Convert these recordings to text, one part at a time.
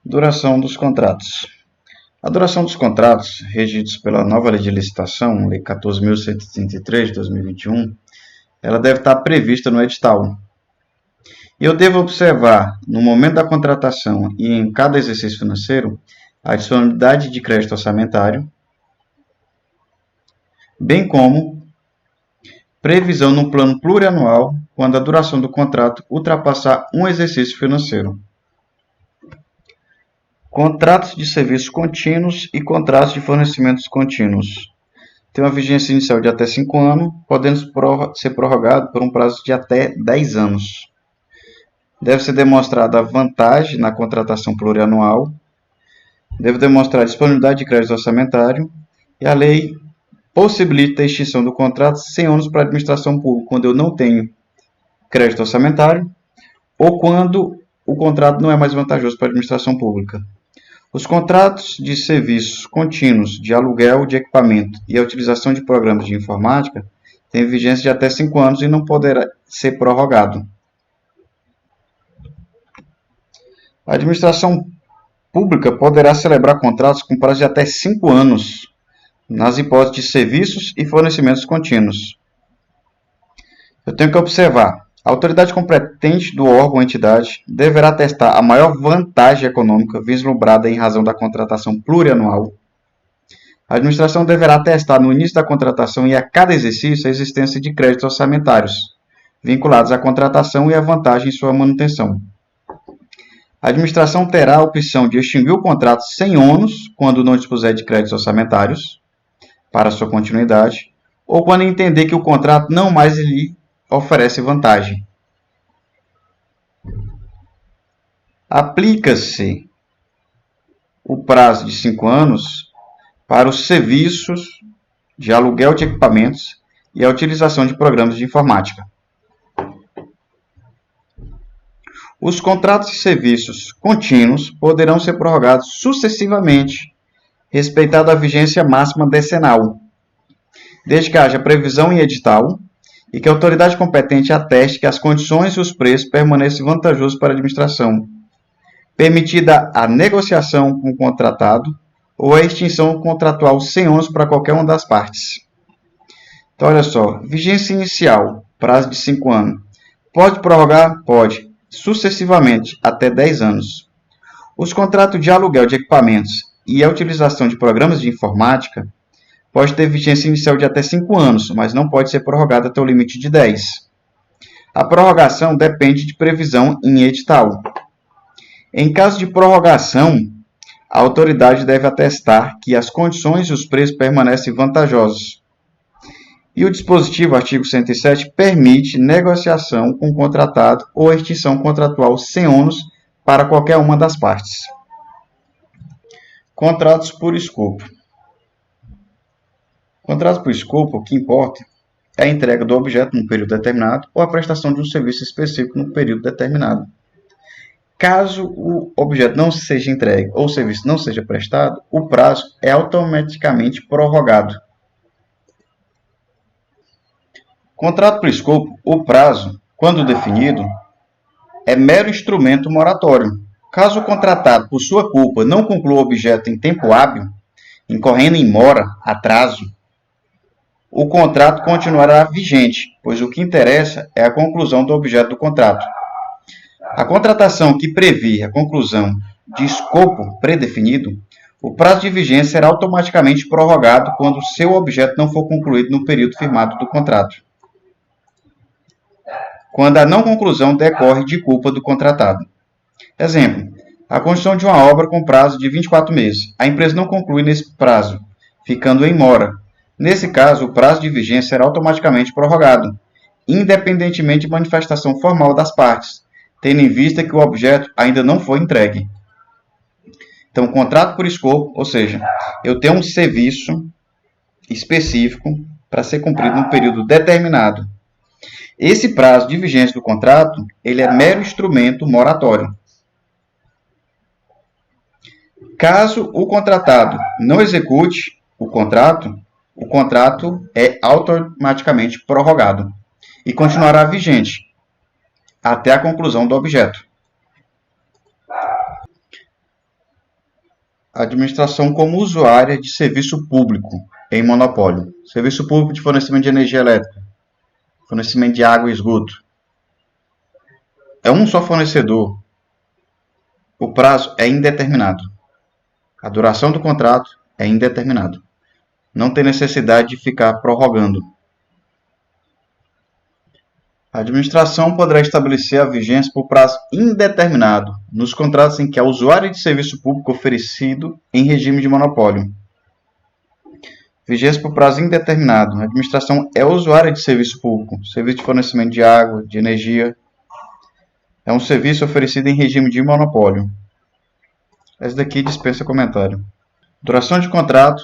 Duração dos contratos. A duração dos contratos, regidos pela nova Lei de Licitação, Lei 14.133 de 2021, ela deve estar prevista no edital. E eu devo observar, no momento da contratação e em cada exercício financeiro, a disponibilidade de crédito orçamentário, bem como previsão no plano plurianual quando a duração do contrato ultrapassar um exercício financeiro. Contratos de serviços contínuos e contratos de fornecimentos contínuos. Tem uma vigência inicial de até 5 anos, podendo ser prorrogado por um prazo de até 10 anos. Deve ser demonstrada a vantagem na contratação plurianual, deve demonstrar a disponibilidade de crédito orçamentário e a lei possibilita a extinção do contrato sem ônus para a administração pública, quando eu não tenho crédito orçamentário ou quando o contrato não é mais vantajoso para a administração pública. Os contratos de serviços contínuos de aluguel de equipamento e a utilização de programas de informática têm vigência de até 5 anos e não poderá ser prorrogado. A administração pública poderá celebrar contratos com prazo de até 5 anos, nas hipóteses de serviços e fornecimentos contínuos. Eu tenho que observar. A autoridade competente do órgão ou entidade deverá testar a maior vantagem econômica vislumbrada em razão da contratação plurianual. A administração deverá testar no início da contratação e a cada exercício a existência de créditos orçamentários, vinculados à contratação e à vantagem em sua manutenção. A administração terá a opção de extinguir o contrato sem ônus quando não dispuser de créditos orçamentários para sua continuidade, ou quando entender que o contrato não mais lhe oferece vantagem. Aplica-se o prazo de 5 anos para os serviços de aluguel de equipamentos e a utilização de programas de informática. Os contratos de serviços contínuos poderão ser prorrogados sucessivamente, respeitada a vigência máxima decenal, desde que haja previsão em edital e que a autoridade competente ateste que as condições e os preços permanecem vantajosos para a administração, permitida a negociação com o contratado ou a extinção contratual sem ônus para qualquer uma das partes. Então, olha só, vigência inicial, prazo de 5 anos. Pode prorrogar? Pode, sucessivamente, até 10 anos. Os contratos de aluguel de equipamentos e a utilização de programas de informática pode ter vigência inicial de até 5 anos, mas não pode ser prorrogada até o limite de 10. A prorrogação depende de previsão em edital. Em caso de prorrogação, a autoridade deve atestar que as condições e os preços permanecem vantajosos. E o dispositivo, artigo 107, permite negociação com o contratado ou extinção contratual sem ônus para qualquer uma das partes. Contratos por escopo. Contrato por escopo, o que importa é a entrega do objeto num período determinado ou a prestação de um serviço específico num período determinado. Caso o objeto não seja entregue ou o serviço não seja prestado, o prazo é automaticamente prorrogado. Contrato por escopo, o prazo, quando definido, é mero instrumento moratório. Caso o contratado, por sua culpa, não conclua o objeto em tempo hábil, incorrendo em mora, atraso, o contrato continuará vigente, pois o que interessa é a conclusão do objeto do contrato. A contratação que prevê a conclusão de escopo predefinido, o prazo de vigência será automaticamente prorrogado quando seu objeto não for concluído no período firmado do contrato, quando a não conclusão decorre de culpa do contratado. Exemplo, a construção de uma obra com prazo de 24 meses. A empresa não conclui nesse prazo, ficando em mora. Nesse caso, o prazo de vigência será automaticamente prorrogado, independentemente de manifestação formal das partes, tendo em vista que o objeto ainda não foi entregue. Então, contrato por escopo, ou seja, eu tenho um serviço específico para ser cumprido num período determinado. Esse prazo de vigência do contrato, ele é mero instrumento moratório. Caso o contratado não execute o contrato é automaticamente prorrogado e continuará vigente até a conclusão do objeto. Administração como usuária de serviço público em monopólio. Serviço público de fornecimento de energia elétrica, fornecimento de água e esgoto. É um só fornecedor. O prazo é indeterminado. A duração do contrato é indeterminado. Não tem necessidade de ficar prorrogando. A administração poderá estabelecer a vigência por prazo indeterminado nos contratos em que a usuária de serviço público oferecido em regime de monopólio. Vigência por prazo indeterminado. A administração é usuária de serviço público, serviço de fornecimento de água, de energia. É um serviço oferecido em regime de monopólio. Essa daqui dispensa comentário. Duração de contrato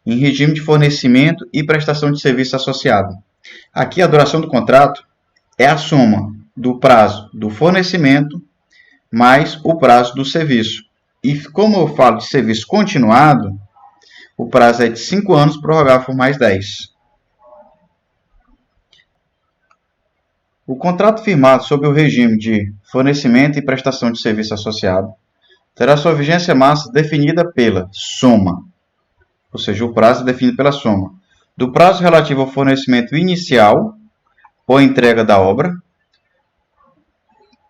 em regime de fornecimento e prestação de serviço associado. Aqui a duração do contrato é a soma do prazo do fornecimento mais o prazo do serviço. E como eu falo de serviço continuado, o prazo é de 5 anos, prorrogável por mais 10. O contrato firmado sob o regime de fornecimento e prestação de serviço associado terá sua vigência máxima definida pela soma, ou seja, o prazo é definido pela soma do prazo relativo ao fornecimento inicial ou entrega da obra,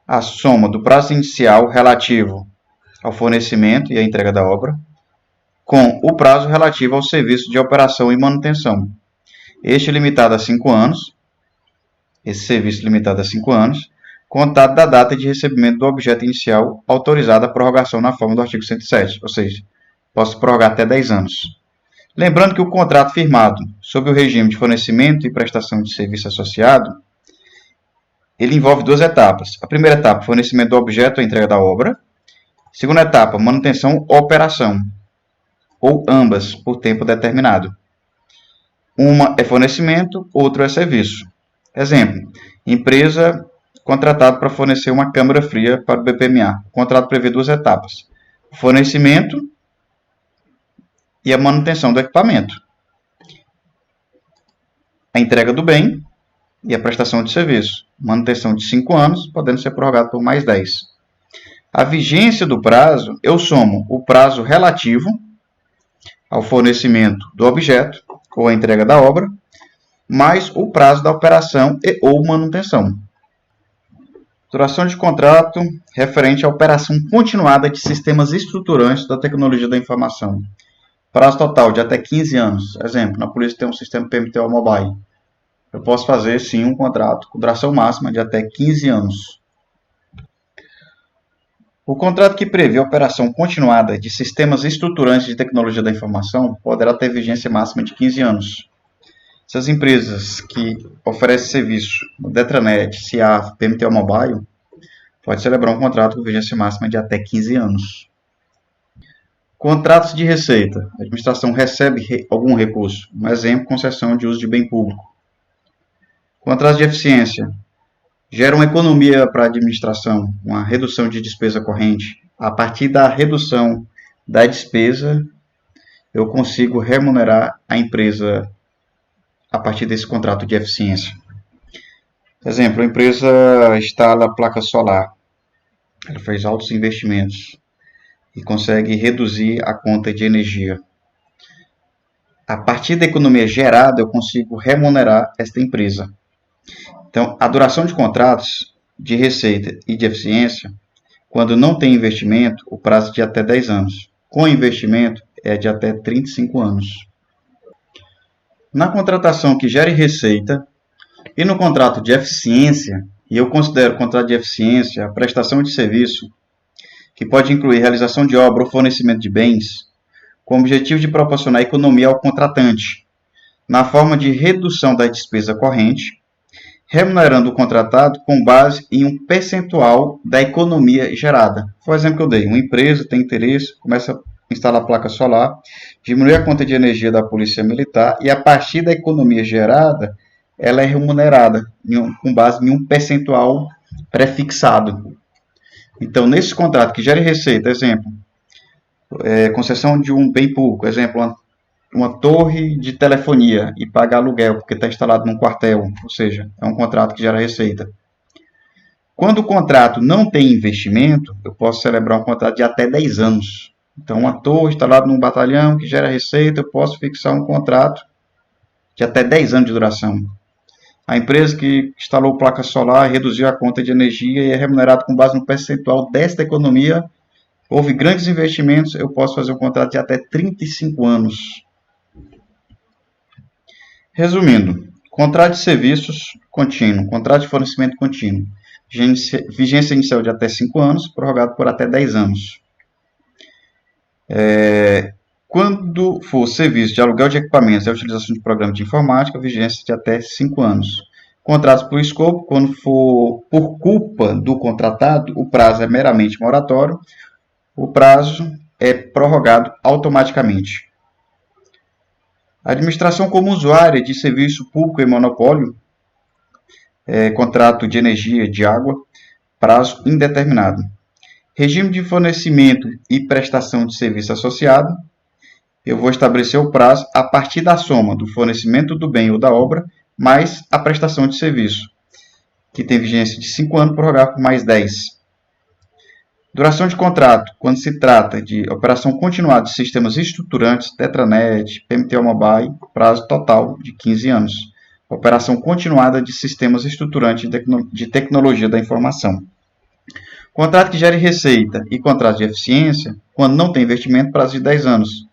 a soma do prazo inicial relativo ao fornecimento e à entrega da obra, com o prazo relativo ao serviço de operação e manutenção. Este limitado a 5 anos, esse serviço limitado a 5 anos, contado da data de recebimento do objeto inicial autorizada a prorrogação na forma do artigo 107, ou seja, posso prorrogar até 10 anos. Lembrando que o contrato firmado sob o regime de fornecimento e prestação de serviço associado, ele envolve 2 etapas. A primeira etapa, fornecimento do objeto ou entrega da obra. Segunda etapa, manutenção ou operação, ou ambas, por tempo determinado. Uma é fornecimento, outro é serviço. Exemplo, empresa contratada para fornecer uma câmara fria para o BPMA. O contrato prevê 2 etapas, o fornecimento e a manutenção do equipamento, a entrega do bem e a prestação de serviço. Manutenção de 5 anos, podendo ser prorrogado por mais 10. A vigência do prazo, eu somo o prazo relativo ao fornecimento do objeto ou a entrega da obra, mais o prazo da operação e ou manutenção. Duração de contrato referente à operação continuada de sistemas estruturantes da tecnologia da informação. Prazo total de até 15 anos. Exemplo, na polícia tem um sistema PMTO Mobile. Eu posso fazer, sim, um contrato com duração máxima de até 15 anos. O contrato que prevê a operação continuada de sistemas estruturantes de tecnologia da informação poderá ter vigência máxima de 15 anos. Essas empresas que oferecem serviço no Detranet, CIAF, PMTO Mobile, pode celebrar um contrato com vigência máxima de até 15 anos. Contratos de receita. A administração recebe algum recurso. Um exemplo, concessão de uso de bem público. Contratos de eficiência. Gera uma economia para a administração, uma redução de despesa corrente. A partir da redução da despesa, eu consigo remunerar a empresa a partir desse contrato de eficiência. Exemplo, a empresa instala placa solar. Ela faz altos investimentos e consegue reduzir a conta de energia. A partir da economia gerada, eu consigo remunerar esta empresa. Então, a duração de contratos de receita e de eficiência, quando não tem investimento, o prazo é de até 10 anos. Com investimento, é de até 35 anos. Na contratação que gere receita e no contrato de eficiência, e eu considero o contrato de eficiência a prestação de serviço, que pode incluir realização de obra ou fornecimento de bens, com o objetivo de proporcionar economia ao contratante, na forma de redução da despesa corrente, remunerando o contratado com base em um percentual da economia gerada. Foi o exemplo que eu dei. Uma empresa tem interesse, começa a instalar placa solar, diminui a conta de energia da polícia militar e a partir da economia gerada, ela é remunerada com base em um percentual prefixado. Então, nesse contrato que gera receita, exemplo, concessão de um bem público, exemplo, uma torre de telefonia e pagar aluguel porque está instalado num quartel, ou seja, é um contrato que gera receita. Quando o contrato não tem investimento, eu posso celebrar um contrato de até 10 anos. Então, um ator instalado num batalhão que gera receita, eu posso fixar um contrato de até 10 anos de duração. A empresa que instalou placa solar reduziu a conta de energia e é remunerado com base no percentual desta economia. Houve grandes investimentos, eu posso fazer um contrato de até 35 anos. Resumindo, contrato de serviços contínuo, contrato de fornecimento contínuo, vigência inicial de até 5 anos, prorrogado por até 10 anos. Quando for serviço de aluguel de equipamentos e a utilização de programa de informática, vigência de até 5 anos. Contratos por escopo, quando for por culpa do contratado, o prazo é meramente moratório, o prazo é prorrogado automaticamente. Administração como usuária de serviço público e monopólio, contrato de energia, de água, prazo indeterminado. Regime de fornecimento e prestação de serviço associado, eu vou estabelecer o prazo a partir da soma do fornecimento do bem ou da obra, mais a prestação de serviço, que tem vigência de 5 anos, prorrogar por mais 10. Duração de contrato, quando se trata de operação continuada de sistemas estruturantes, Tetranet, PMTO Mobile, prazo total de 15 anos. Operação continuada de sistemas estruturantes de tecnologia da informação. Contrato que gere receita e contrato de eficiência, quando não tem investimento, prazo de 10 anos.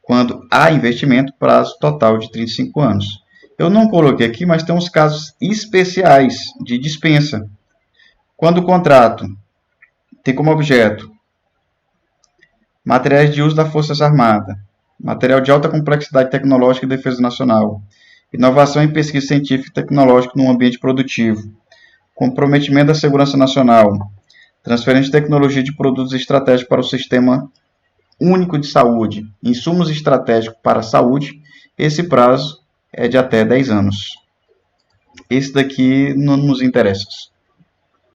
Quando há investimento, prazo total de 35 anos. Eu não coloquei aqui, mas tem uns casos especiais de dispensa. Quando o contrato tem como objeto materiais de uso das Forças Armadas, material de alta complexidade tecnológica e defesa nacional, inovação em pesquisa científica e tecnológica no ambiente produtivo, comprometimento da segurança nacional, transferência de tecnologia de produtos estratégicos para o Sistema Único de Saúde, insumos estratégicos para a saúde, esse prazo é de até 10 anos. Esse daqui não nos interessa.